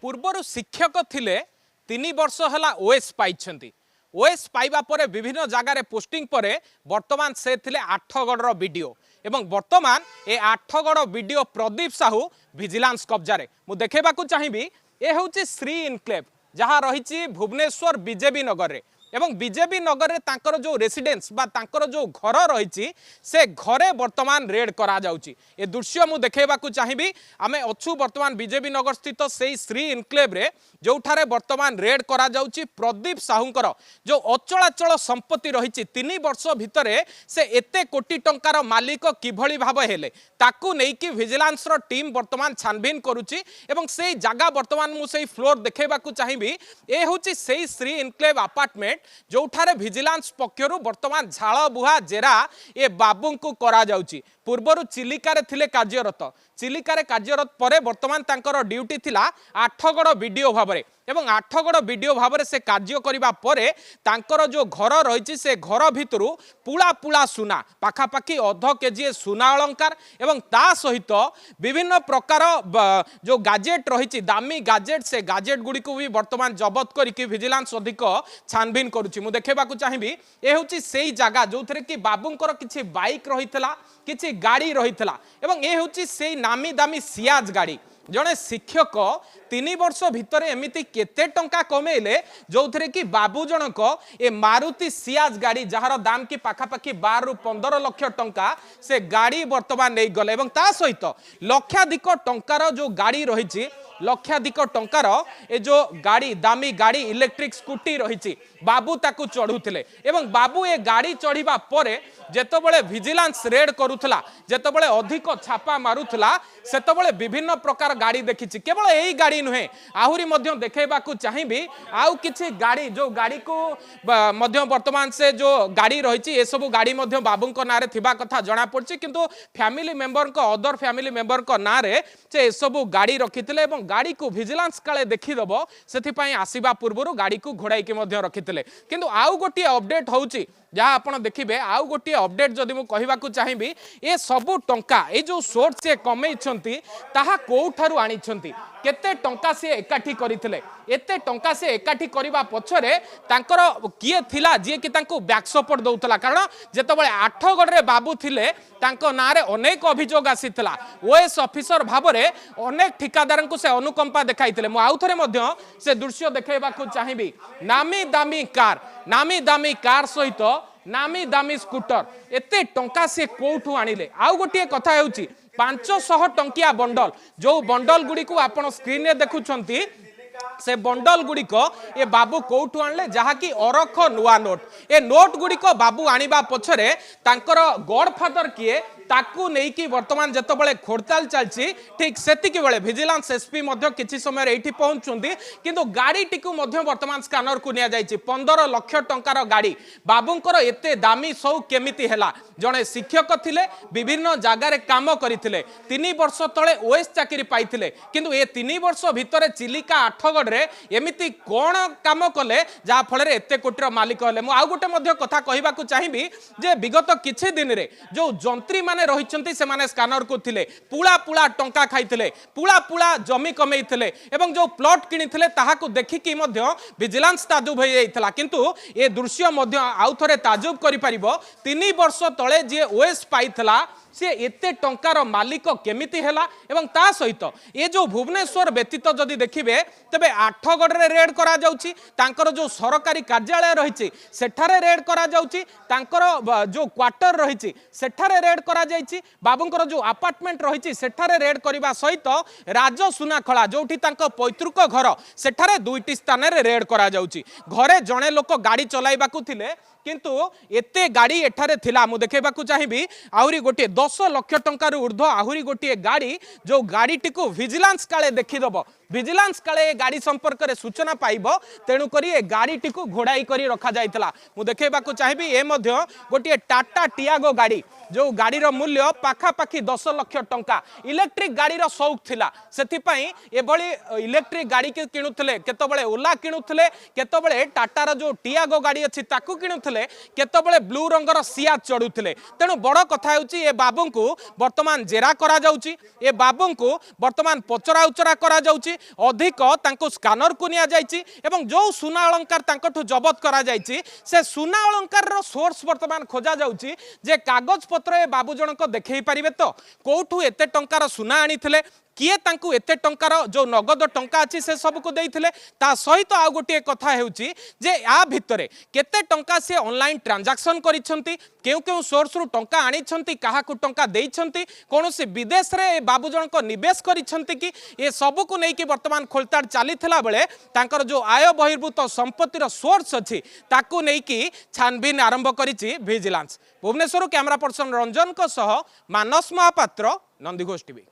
पूर्वर शिक्षक थिले 3 वर्ष हला ओएस पाइछंती। ओएस पाइबा परे विभिन्न जगार पोस्टिंग परे वर्तमान से थिले आठगढ़ वीडियो एवं वर्तमान ए आठगढ़ वीडियो प्रदीप साहू विजिलेंस कब्जारे मु देखेबाकू चाहिबी। ए होची श्री इनक्लेव जहाँ रही भुवनेश्वर बीजेपी नगर रे एवं बीजेपी नगर रे तांकर जो रेसिडेंस बा तांकर जो घर रही से घरे वर्तमान रेड करा जाउची। ए दृश्य मु देखेबाकू चाहिबी। आमे अच्छू वर्तमान बीजेपी नगर स्थित से श्री इनक्लेव रे जोठारे वर्तमान रेड करा जाउची। प्रदीप साहूंकर जो अचलाचल संपत्ति रही 3 वर्ष भितरे से एते कोटी टंकार मालिक किभली भाव हेले ताकू नेकी विजिलेंस रो टीम वर्तमान छानबीन करूची एवं से जगह वर्तमान मु से फ्लोर देखेबाकू चाहिबी। ए होची से श्री इनक्लेव अपार्टमेंट जोठारे विजिलेंस पक्षरु वर्तमान झाड़ बुहा जेरा ए बाबू को करा जाउची। पूर्वर चिलिकार थिले कार्यरत चिलिकार कार्यरत परे वर्तमान तांकर ड्यूटी थिला आठगढ़ वीडियो भाबरे एवं आठगढ़ वीडियो भाबरे से कार्य करिबा परे तांकर जो घर रही से घर भितरु पुला पुला सुना पाखापाखि 1/2 केजी सुना अलंकार एवं ता सहित विभिन्न प्रकार जो गाजेट रही दामी गाजेट से गाजेट गुड़ी को भी वर्तमान जबत करके विजिलेंस अधिक छानबीन करुच्ची। मु देखेबाकू चाहिबी। ए होची सेही जगह जो थरे कि बाबूंकर किछि बाइक रहितला किछि गाड़ी रहितला एवं ए होची सेही नामी दामी सियाज गाड़ी। जड़े शिक्षक 3 वर्ष भितर एमिति केते टंका कमेले जो थे कि बाबू जनक ए मारुति सियाज गाड़ी जार दाम की पाखापाखि 12 ରୁ 15 लाख टंका से गाड़ी वर्तमान नहीं गले एवं ता सहित लक्षाधिक टंकार जो गाड़ी रही लक्षाधिक टंकार ए जो गाड़ी दामी गाड़ी इलेक्ट्रिक स्कूटी रही बाबू ताकू चढ़ुले एवं बाबू ए गाड़ी चढ़िबा परे जेतबळे विजिलेंस रेड करूथला जेतबळे अधिक छापा मारुथला सेतबळे विभिन्न प्रकार गाड़ी देखिछि। केवल एही गाड़ी नुहे आहुरी मध्य देखेबाकू चाहिबी आउ किछि गाड़ी जो गाड़ी को मध्य वर्तमान से जो गाड़ी रही ए सब गाड़ी मध्य बाबूंको नारे थिबा कथा जणा पड़छि किंतु फैमिली मेंबर को अदर फैमिली मेंबर को नारे से ए सब गाड़ी रखिथिले एवं गाड़ी को विजिलेंस काले देखिदबो सेथिपई आसीबा पूर्वरु गाड़ी को घोड़ाई के मध्य रखिथिले किंतु आउ गोटी अपडेट होउछि जहाँ आपड़ देखिए आउ गोटे अपडेट जदि मु कहबाकू चाहिबी। ए सबु टंका ए जो सोर्स से कमेइछंती ताहा कोठारु आनिछंती केते टंका से एकाठी करिथिले एते टंका से एकाठी करिबा पछरे तांकर किए थिला जे कि तांको बैक सपोर्ट दउतला कारण जेतबळे आठगढ़ रे बाबू थिले तांको नारे अनेक अभियोग आसीथिला ओएस ऑफिसर भाबरे अनेक ठिकादार को से अनुकंपा देखाइथिले। मु आउथरे मध्य से दृश्य देखेबाकू चाहिबी। नामी दामी कार सहित नामी दामी स्कूटर एते टंका से कोठू आनिले। आउ गोटे कथा हेउची 500 टंकिया बंडल जो बंडल गुडी को आपण स्क्रीन रे देखुछंती से बंडल गुड़िक ए बाबू कौटू आनले जहा कि अरख नुआ नोट ए नोट गुड़िक बाबू आनिबा पछरे तांकर गॉडफादर किए ताकू नहीं कि वर्तमान जेतबळे खोडताल चलची ठीक सेतिकी बेले विजिलेंस एसपी मध्य किछि समय एठी पहुंचुंती किंतु गाड़ी टिकु मध्य वर्तमान स्कैनर को निया जायछि 15 लाख टंकार गाड़ी बाबूंकर एते दामी सौ केमिति हैला। जणे शिक्षक थिले विभिन्न जगार काम करथिले 3 वर्ष तळे ओएस चाकरी पाइथिले किंतु ए 3 वर्ष भितरे चिलिका आठगढ़ रे एमिति कोन काम कले जा फल रे एते कोटीर मालिक हले। मु आ गोटे मध्य कथा कहबाकू चाहिबी जे विगत किछि दिन रे जो जंत्री रही से माने स्कैनर को थिले पुला पुला टंका खाइथिले पुला पुला जमी कमेइथिले एवं जो प्लॉट किनिथिले ताहाको देखिकी मध्य विजिलेंस ताजुब होई जाइथिला किंतु ए दृश्य मध्य आउ थरे ताजुब करि परिबो 3 वर्ष तळे जे ओएस पाइथिला से एते टंकार मालिक केमिति हैला एवं ता सहित ये जो भुवनेश्वर व्यतीत जदि देखिबे तबे आठगढ़ रे रेड करा जाउची तांकर जो सरकारी कार्यालय रही सेठारे रेड करा जाउची तांकर जो क्वार्टर रही सेठारे रेड करा जाइची बाबूंकर जो अपार्टमेंट रही सेठारे रेड करबा सहित राजसुनाखला जोठी तांको पैतृक घर सेठारे 2टी स्थान रे रेड करा जाउची। घरे जणे लोक गाड़ी चलाइबाकू थिले किंतु एते गाड़ी एठारे थिला। मु देखेबाकू चाहिबी आहुरी गोटे 10 लाख टंकार ऊर्ध्व आहुरी गोटे गाड़ी जो गाड़ी टिकु विजिलेंस काले देखिदब विजिलेंस काले गाड़ी संपर्क में सूचना पाइब तेणु करी ए गाड़ी टिकु घोड़ाई करी रखा जाइतला। मु देखेबाकू चाहिबी ए मध्य गोटे टाटा टियागो गाड़ी जो गाड़ी रो मूल्य पाखापाखि 10 लाख टंका इलेक्ट्रिक गाड़ी रो शौक थिला सेथिपई एभली इलेक्ट्रिक गाड़ी के किणुथले केतबळे ओला किणुथले केतबळे टाटार जो टियागो गाड़ी अछि ताकू किणुथले केतबळे ब्लू रंगर सियाज चढ़ुथले। तेणु बड़ कथा होउची ए बाबू को वर्तमान जेरा करा जाउची ए बाबू को वर्तमान पचरा उचरा करा जाउची अधिक तांको स्कानर को निया जायछि एवं जो सुना अलंकार तांकठु जबत करा जायछि से सुना अलंकार रो सोर्स वर्तमान खोजा जाउछि जे कागज पत्र ए बाबू जनक देखै परिबे तो कोठु एते टंकार सुना आनिथिले किए तांकु एते टंकार जो नगद टंका अच्छी से सब को देइथिले ता सहित आ गोटे कथा हेउची जे आ भितरे केते टंका से ऑनलाइन ट्रांजैक्शन करिसंती केउ केउ सोर्स रु टंका आनिछंती काहा को टंका देइछंती कोनोसी विदेश रे बाबू जन को निवेश करिसंती कि ए सब को नै कि वर्तमान खोलताड़ चलीथिला बेले तांकर जो आय बहिर्भूत संपत्तिर सोर्स अछि ताकू नै कि छानबीन आरंभ करिछि vigilance. Bhubaneswar camera person Ranjan को सह मानस महापात्र, नंदीघोष टीवी।